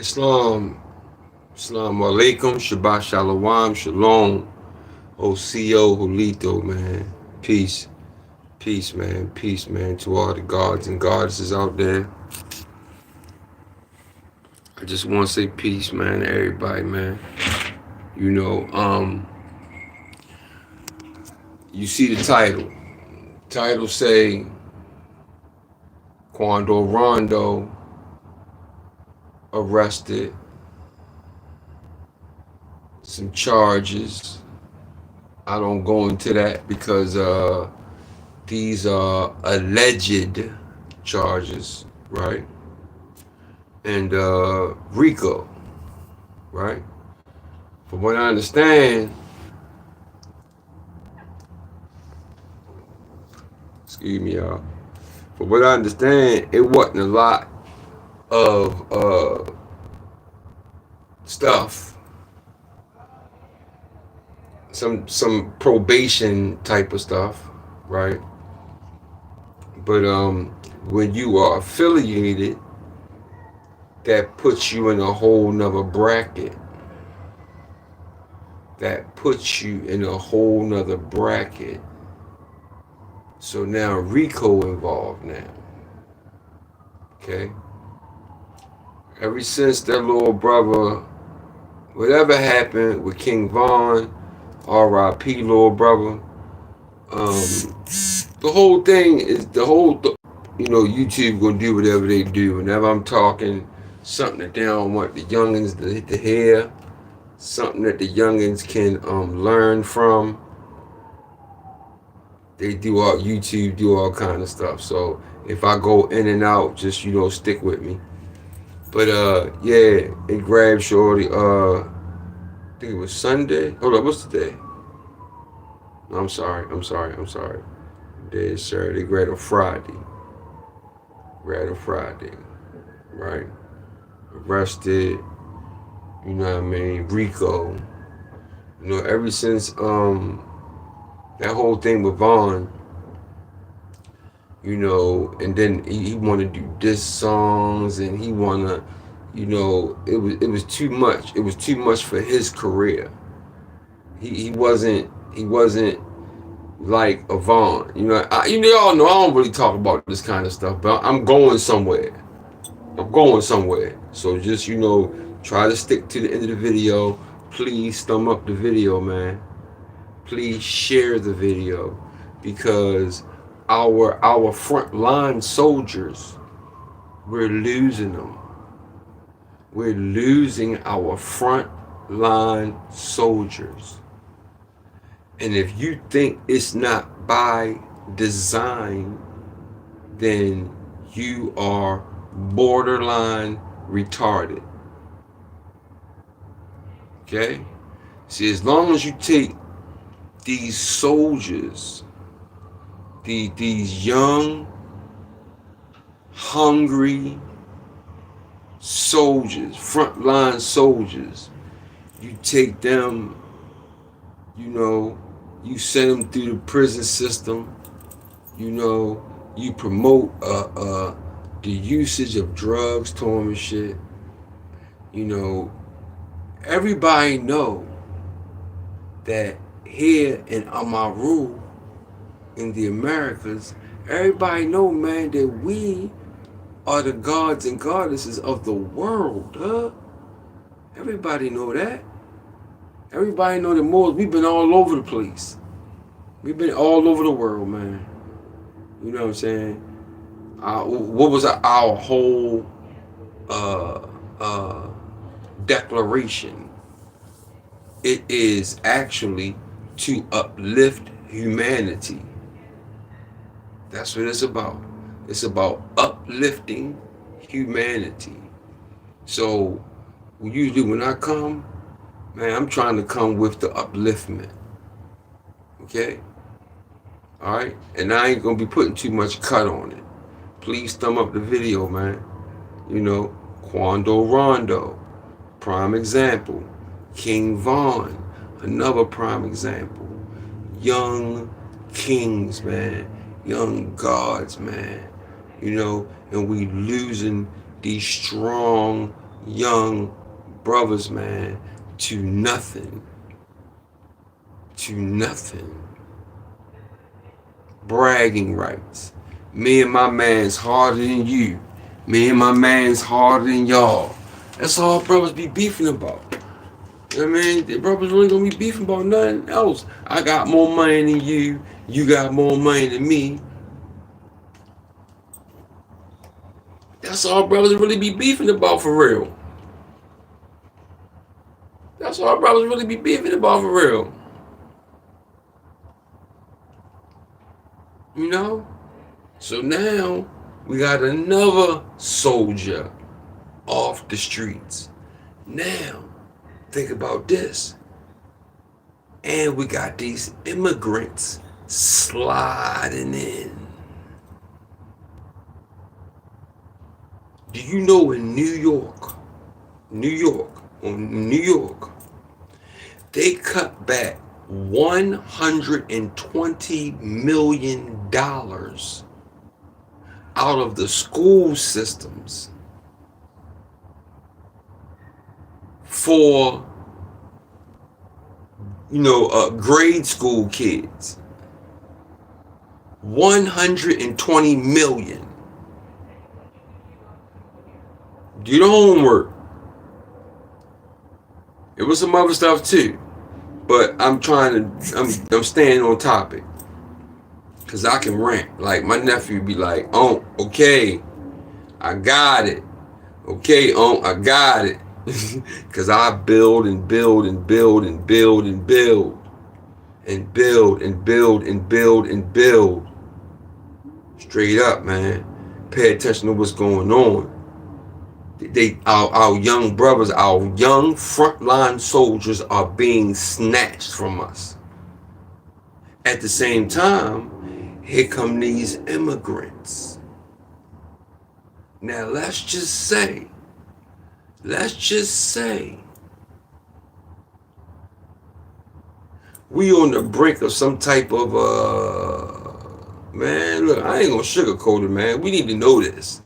Islam, Islam alaikum, Shabbat Shalom, Shalom, OCO, Julito, man. Peace, peace, man, to all the gods and goddesses out there. I just want to say peace, man, to everybody, man. You know, you see the title. Title say, Quando Rondo arrested, some charges. I don't go into that because these are alleged charges, right? And Rico, right? From what I understand, excuse me, y'all. From what I understand, it wasn't a lot of stuff, some probation type of stuff, right? But when you are affiliated, that puts you in a whole nother bracket. That puts you in a whole nother bracket. So now Rico involved now. Okay? Ever since that little brother, whatever happened with King Von, R.I.P. little brother, the whole thing is YouTube gonna do whatever they do. Whenever I'm talking something that they don't want the youngins to hear, something that the youngins can learn from, they do all YouTube, do all kind of stuff. So if I go in and out, just stick with me. But yeah, it grabbed Shorty. I think it was Sunday. Hold up, what's the day? No, I'm sorry. Today is Saturday. Grabbed a Friday. Right? Arrested. You know what I mean? Rico. Ever since that whole thing with Vaughn, and then he wanted to do diss songs, and he wanna, it was too much. It was too much for his career. He wasn't like a Vaughn. Y'all know I don't really talk about this kind of stuff, but I'm going somewhere. So just try to stick to the end of the video. Please thumb up the video, man. Please share the video, because our frontline soldiers, we're losing them. We're losing our frontline soldiers. And if you think it's not by design, then you are borderline retarded. Okay? See, as long as you take these soldiers, these young, hungry soldiers, frontline soldiers, you take them, you send them through the prison system, you promote the usage of drugs to them and shit. Everybody know that here in Amaru, in the Americas, everybody know, man, that we are the gods and goddesses of the world, huh? Everybody know that. Everybody know that Moors, we've been all over the place. We've been all over the world, man. You know what I'm saying? What was our whole declaration? It is actually to uplift humanity. That's what it's about. It's about uplifting humanity. So usually when I come, man, I'm trying to come with the upliftment. Okay? Alright? And I ain't gonna be putting too much cut on it. Please thumb up the video, man. Quando Rondo, prime example. King Von, another prime example. Young kings, man. Young gods, man. And we losing these strong young brothers, man, to nothing. To nothing. Bragging rights. Me and my man's harder than you. Me and my man's harder than y'all. That's all brothers be beefing about. You know what I mean? The brothers really gonna be beefing about nothing else. I got more money than you. You got more money than me. That's all brothers really be beefing about for real. That's all brothers really be beefing about for real. You know? So now we got another soldier off the streets. Now, think about this. And we got these immigrants sliding in. Do you know in New York, they cut back $120 million out of the school systems for, grade school kids. 120 million. Do the homework. It was some other stuff too, but I'm staying on topic because I can rant. Like my nephew be like, "Oh, okay, I got it. Okay, I got it." Because I build and build and build and build and build and build and build and build and build. Straight up, man. Pay attention to what's going on. Our young brothers, our young frontline soldiers are being snatched from us. At the same time, here come these immigrants. Now let's just say, we on the brink of some type of, man, look, I ain't gonna sugarcoat it, man. We need to know this.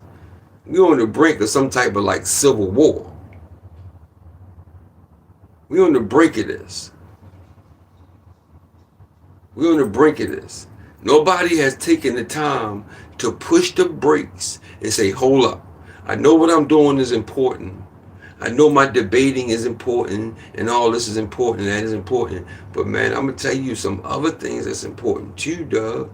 We on the brink of some type of like civil war. We on the brink of this. We on the brink of this. Nobody has taken the time to push the brakes and say, hold up. I know what I'm doing is important. I know my debating is important and all this is important and that is important. But man, I'm going to tell you some other things that's important too, Doug.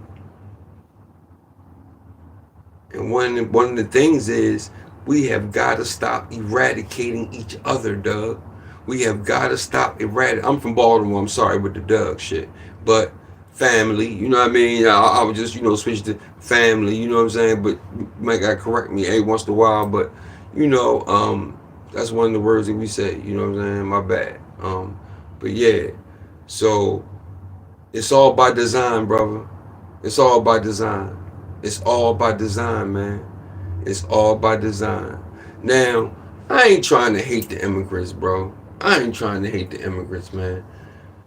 And one of the things is we have got to stop eradicating each other, Doug. We have got to stop eradicating. I'm from Baltimore. I'm sorry with the Doug shit. But family, you know what I mean? I would just, switch to family, you know what I'm saying? But you might got to correct me every once in a while. But, that's one of the words that we say, you know what I'm saying? My bad. But yeah, so it's all by design, brother. It's all by design. It's all by design, man. It's all by design. Now, I ain't trying to hate the immigrants, bro. I ain't trying to hate the immigrants, man.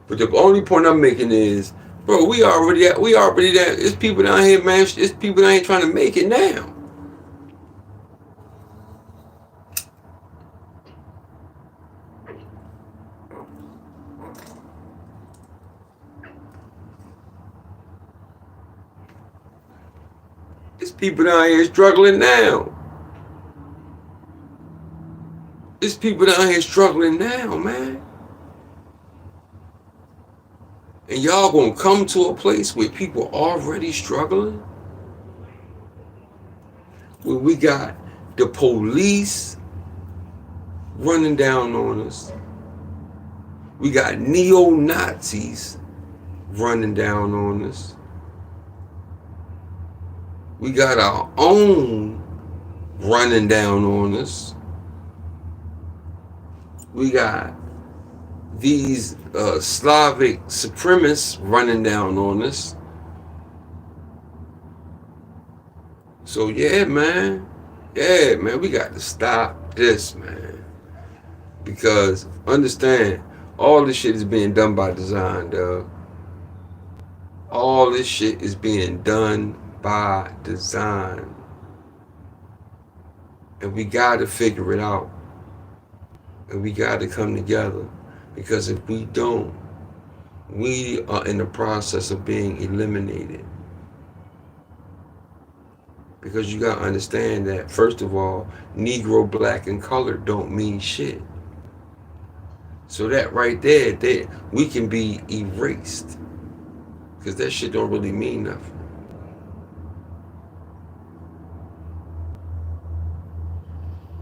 But the only point I'm making is, bro, we already there. It's people down here, man. It's people that ain't trying to make it now. It's people down here struggling now. It's people down here struggling now, man. And y'all gonna come to a place where people already struggling? Where we got the police running down on us. We got neo-Nazis running down on us. We got our own running down on us. We got these Slavic supremacists running down on us. So yeah, man, we got to stop this, man. Because understand, all this shit is being done by design, dog. All this shit is being done by design. And we got to figure it out. And we got to come together, because if we don't, we are in the process of being eliminated. Because you got to understand that, first of all, Negro, black, and colored don't mean shit. So that right there, we can be erased, because that shit don't really mean nothing.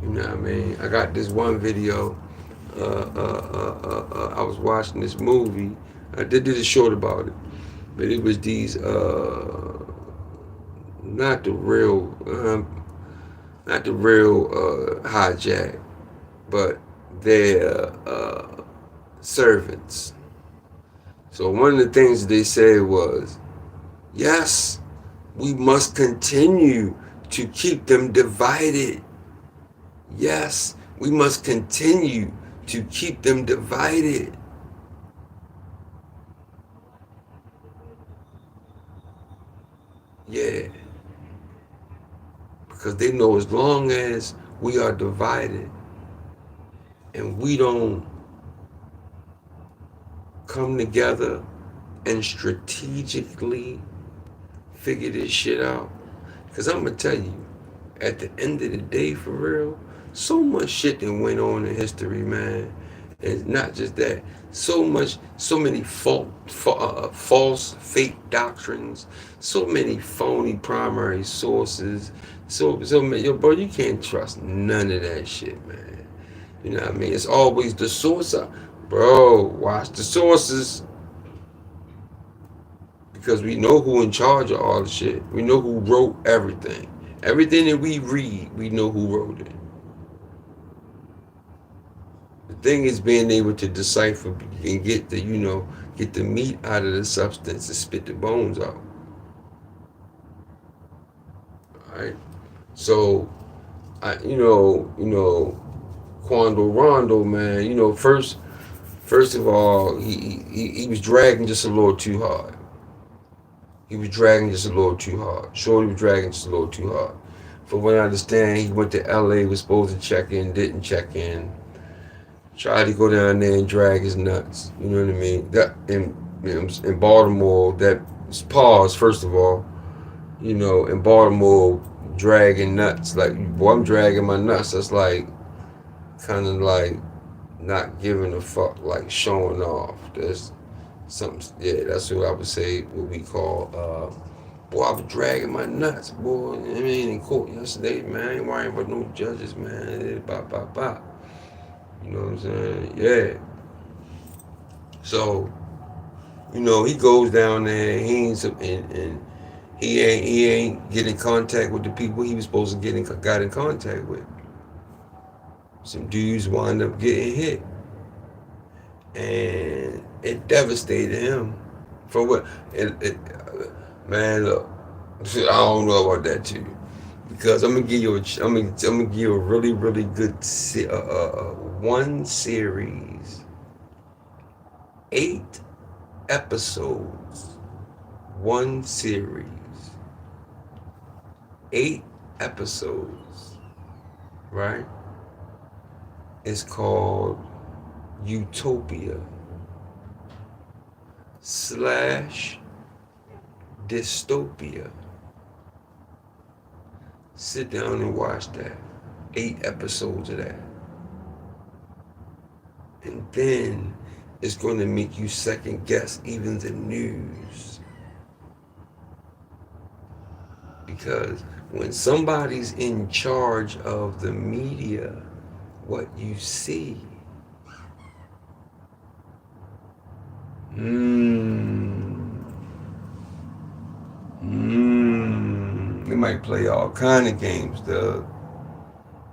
You know what I mean? I got this one video. I was watching this movie. I did a short about it, but it was these not the real, not the real hijack, but their servants. So one of the things they said was, yes, we must continue to keep them divided. Yes, we must continue to keep them divided. Yeah, because they know as long as we are divided and we don't come together and strategically figure this shit out. Because I'm going to tell you, at the end of the day, for real, so much shit that went on in history, man. And not just that, so many false, fake doctrines, so many phony primary sources. So many, yo, bro, you can't trust none of that shit, man. You know what I mean? It's always the source. Bro, watch the sources, because we know who in charge of all the shit. We know who wrote everything. Everything that we read, we know who wrote it. The thing is being able to decipher and get the, get the meat out of the substance and spit the bones out. All right. So, Quando, Rondo, man. First of all, he was dragging just a little too hard. He was dragging just a little too hard. Shorty was dragging just a little too hard. From what I understand, he went to LA, was supposed to check in, didn't check in. Tried to go down there and drag his nuts. You know what I mean? That in Baltimore, that pause, first of all, in Baltimore, dragging nuts. Like, boy, I'm dragging my nuts. That's like, kind of like not giving a fuck, like showing off. That's something, yeah, that's what I would say, what we call, boy, I was dragging my nuts, boy. I mean, in court yesterday, man. I ain't worrying about no judges, man. Bop, bop, bop. You know what I'm saying? Yeah. So, he goes down there, and he ain't getting in contact with the people he was supposed to got in contact with. Some dudes wind up getting hit, and it devastated him. For what? Man, look, I don't know about that too, because I'm gonna give you a really really good one series, 8 episodes, one series, 8 episodes, right? It's called Utopia / Dystopia. Sit down and watch that. 8 episodes of that. And then it's going to make you second guess even the news. Because when somebody's in charge of the media, what you see, they might play all kind of games, Doug.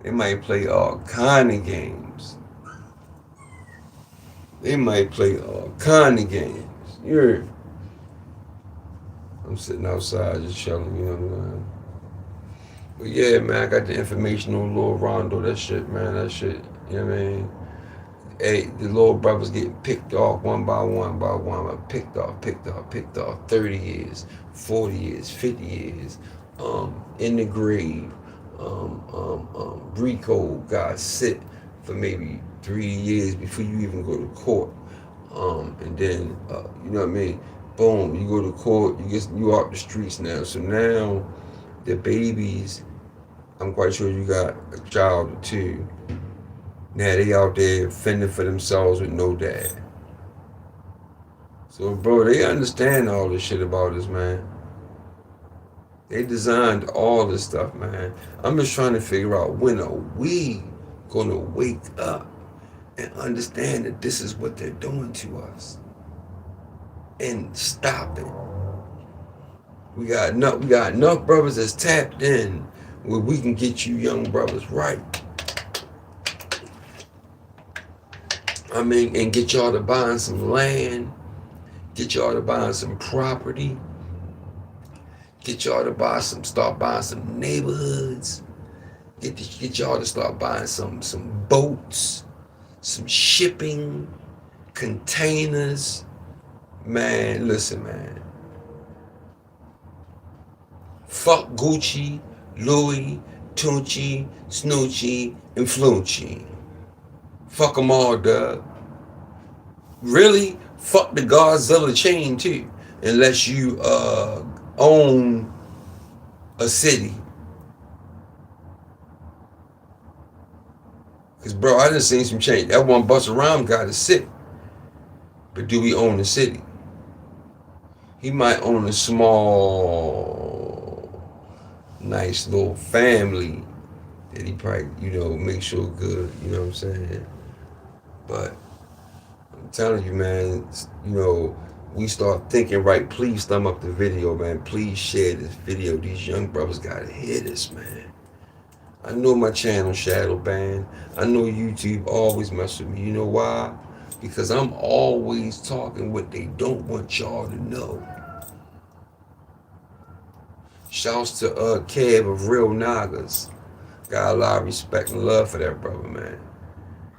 They might play all kind of games. They might play all kind of games. I'm sitting outside just chilling, you know what I'm saying? But yeah, man, I got the information on Lil Rondo. That shit, man, that shit, you know what I mean? Hey, the little brothers getting picked off one by one by one. Picked off. 30 years, 40 years, 50 years. In the grave. Rico got sit for maybe 3 years before you even go to court. And then you know what I mean. Boom, you go to court. You out the streets now. So now the babies. I'm quite sure you got a child or two. Now they out there fending for themselves with no dad. So bro, they understand all this shit about us, man. They designed all this stuff, man. I'm just trying to figure out when are we gonna wake up and understand that this is what they're doing to us and stop it. We got enough brothers that's tapped in where we can get you young brothers right. I mean, and get y'all to buying some land, get y'all to buying some property, get y'all to start buying some neighborhoods, get y'all to start buying some boats, some shipping, containers. Man, listen, man. Fuck Gucci, Louis, Tunchi, Snoochie, and Flunchy. Fuck them all, Doug. Really? Fuck the Godzilla chain, too. Unless you own a city. Because, bro, I done seen some change. That one Busta Rhymes got a city. But do we own the city? He might own a small, nice little family that he probably, make sure good. You know what I'm saying? But I'm telling you, man, we start thinking right. Please thumb up the video, man. Please share this video. These young brothers gotta hear this, man. I know my channel shadow banned. I know YouTube always mess with me. You know why? Because I'm always talking what they don't want y'all to know. Shouts to Kev of Real Nagas. Got a lot of respect and love for that brother, man.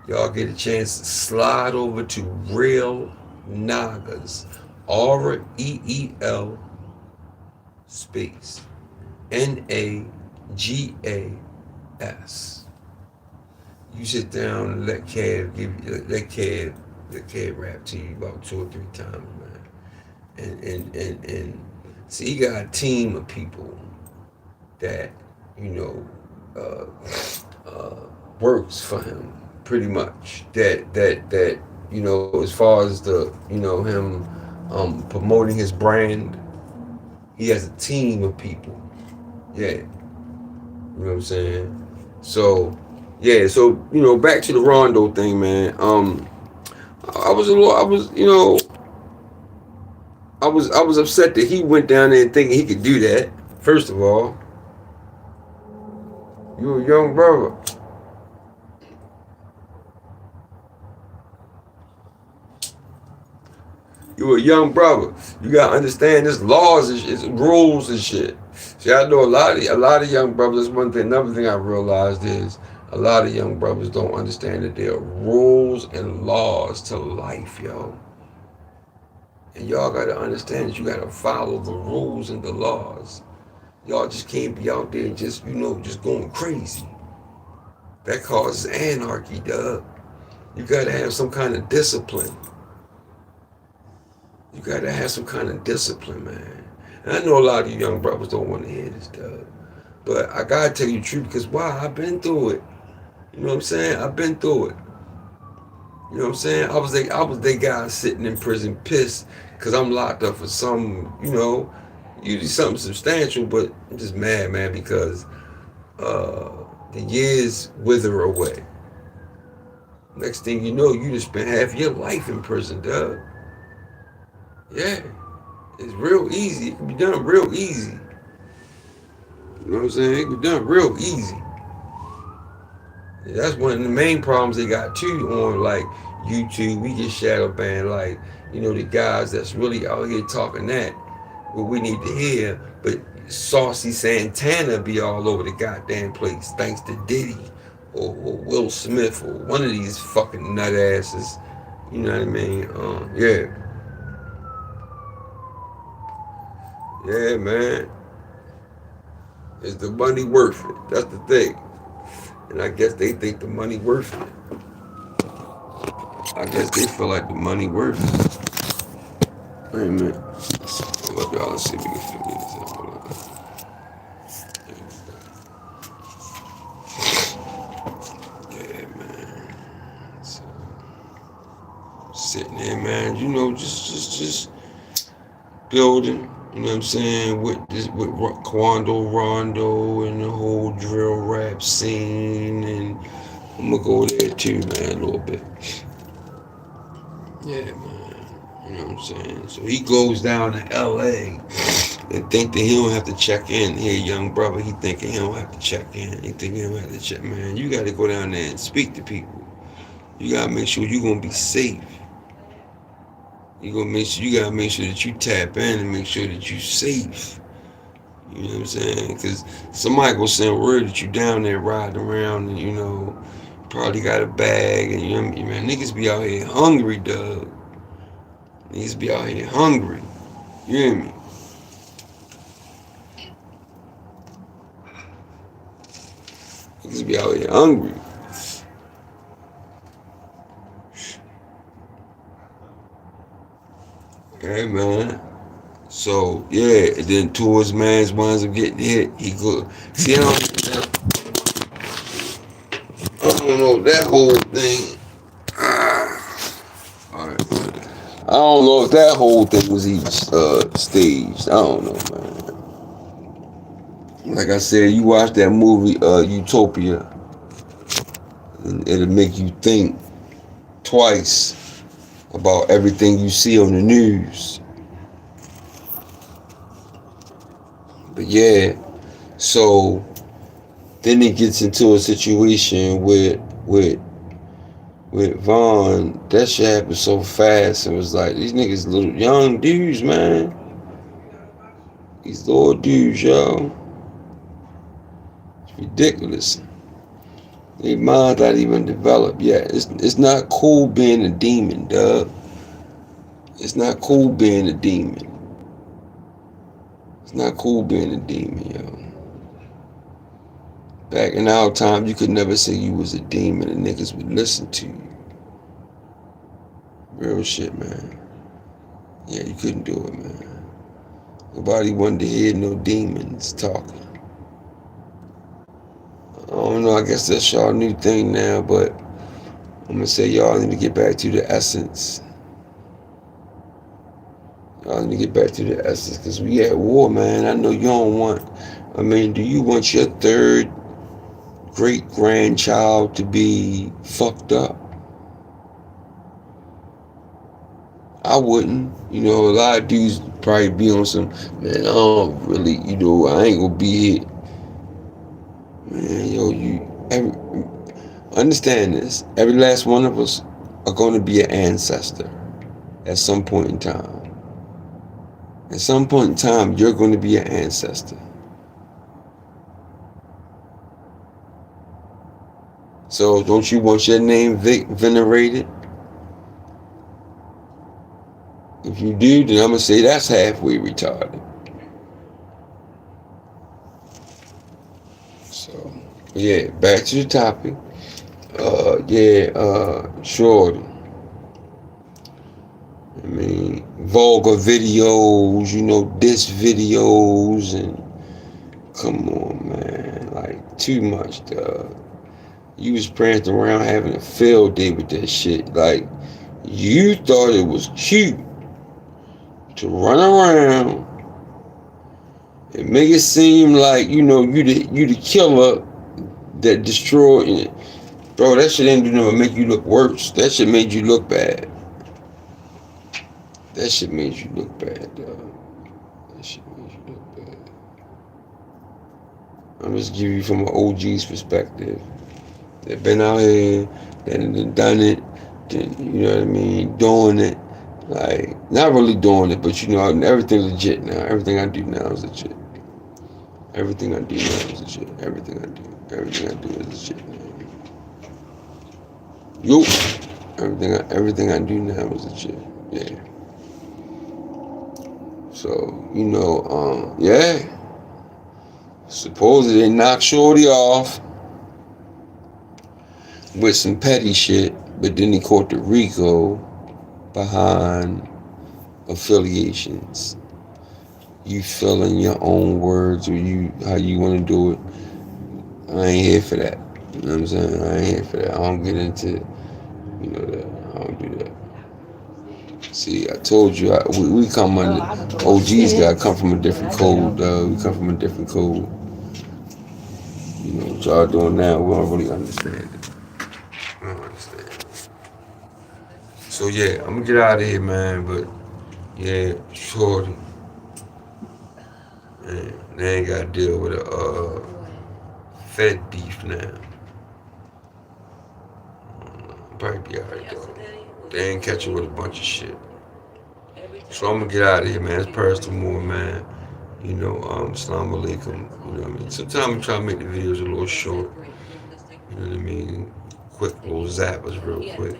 Y'all get a chance to slide over to Real Nagas. REEL space NAGAS. You sit down and let Kev rap to you about 2 or 3 times, man. And see, he got a team of people that works for him pretty much. That as far as him promoting his brand, he has a team of people. Yeah, you know what I'm saying. So yeah, back to the Rondo thing, man. I was upset that he went down there thinking he could do that. First of all, you a young brother. You a young brother. You gotta understand there's laws and shit, rules and shit. See, I know a lot of young brothers. One thing, another thing I realized is a lot of young brothers don't understand that there are rules and laws to life, yo. And y'all gotta understand that you gotta follow the rules and the laws. Y'all just can't be out there and just going crazy. That causes anarchy, Doug. You gotta have some kind of discipline. You gotta have some kind of discipline, man. And I know a lot of you young brothers don't want to hear this, Doug. But I gotta tell you the truth because why? I've been through it. You know what I'm saying? I've been through it. You know what I'm saying? I was that guy sitting in prison pissed because I'm locked up for some, usually something substantial, but I'm just mad, man, because the years wither away. Next thing you know, you just spent half your life in prison, Doug. Yeah. It's real easy. It can be done real easy. You know what I'm saying? It can be done real easy. That's one of the main problems they got too on like YouTube. We get shadow banned, like the guys that's really out here talking that what we need to hear. But Saucy Santana be all over the goddamn place thanks to Diddy or Will Smith or one of these fucking nut asses. You know what I mean? Yeah. Yeah, man. Is the money worth it? That's the thing. And I guess they think the money worth it. I guess they feel like the money worth. Wait a minute. Hold up, y'all. Let's see if we can figure this out. Hold up. Yeah, man. So, sitting there, man. You know, just building. You know what I'm saying? With Quando, Rondo, and the whole drill rap scene, and I'm gonna go there too, man, a little bit. Yeah, man. You know what I'm saying? So he goes down to L.A. and think that he don't have to check in. Here, young brother, he thinking he don't have to check in. He thinking he don't have to check. Man, you got to go down there and speak to people. You gotta make sure you're gonna be safe. You gotta make sure that you tap in and make sure that you safe. You know what I'm saying? Because somebody gonna send word that you down there riding around and probably got a bag and man, niggas be out here hungry, dog. Niggas be out here hungry. You hear me? Niggas be out here hungry. Hey man. So yeah, and then towards man's winds up getting hit. He go see I don't know that whole thing. Alright. I don't know if that whole thing was even staged. I don't know, man. Like I said, you watch that movie Utopia, and it'll make you think twice about everything you see on the news. But yeah, so then it gets into a situation with Vaughn. That shit happened so fast. It was like these niggas little young dudes, man. These little dudes, yo. It's ridiculous. Their minds not even developed yet. It's not cool being a demon, dog. It's not cool being a demon. It's not cool being a demon, yo. Back in our time, you could never say you was a demon and niggas would listen to you. Real shit, man. Yeah, you couldn't do it, man. Nobody wanted to hear no demons talking. I don't know, I guess that's y'all new thing now, but I'm gonna say y'all need to get back to the essence. Y'all need to get back to the essence, because we at war, man. I know you don't want, do you want your third great-grandchild to be fucked up? I wouldn't. A lot of dudes probably be on some, man, I don't really, I ain't gonna be here. Man, understand this. Every last one of us are gonna be an ancestor at some point in time. At some point in time, you're gonna be an ancestor. So don't you want your name venerated? If you do, then I'm going to say that's halfway retarded. So, yeah, back to the topic. Shorty. Vulgar videos, diss videos, and come on, man, like, too much, dog. You was prancing around having a field day with that shit. Like, you thought it was cute to run around and make it seem like, you the killer that destroyed it. Bro, that shit ain't gonna make you look worse. That shit made you look bad. That shit made you look bad, dog. That shit made you look bad. I'm just giving you from an OG's perspective. They've been out here, they've done it, doing it. Like, not really doing it, but everything's legit now. Everything I do now is legit. Everything I do now is legit. Everything I do is legit now. Yo, everything I do now is legit. Yeah. So, yeah. Supposedly they knocked Shorty off with some petty shit. But then he caught the Rico behind affiliations. You filling your own words or you how you want to do it. I ain't here for that. You know what I'm saying? I ain't here for that. I don't get into that. I don't do that. See, I told you we come under OG's got come from a different code. We come from a different code. What y'all doing now? We don't really understand it. We don't understand it. So yeah, I'm gonna get out of here, man. But yeah, shorty, man, they ain't gotta deal with a Fed beef now. Probably be alright though. They ain't catching with a bunch of shit. So I'm gonna get out of here, man. It's personal more, man. Assalamu alaikum. You know what I mean? Sometimes I try to make the videos a little short. You know what I mean? Quick little zappers, real quick.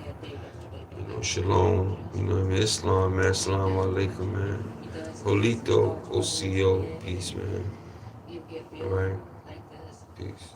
Shalom. You know what I mean? Islam, man. Assalamu alaikum, man. Holito, OCO, peace, man. Alright? Peace.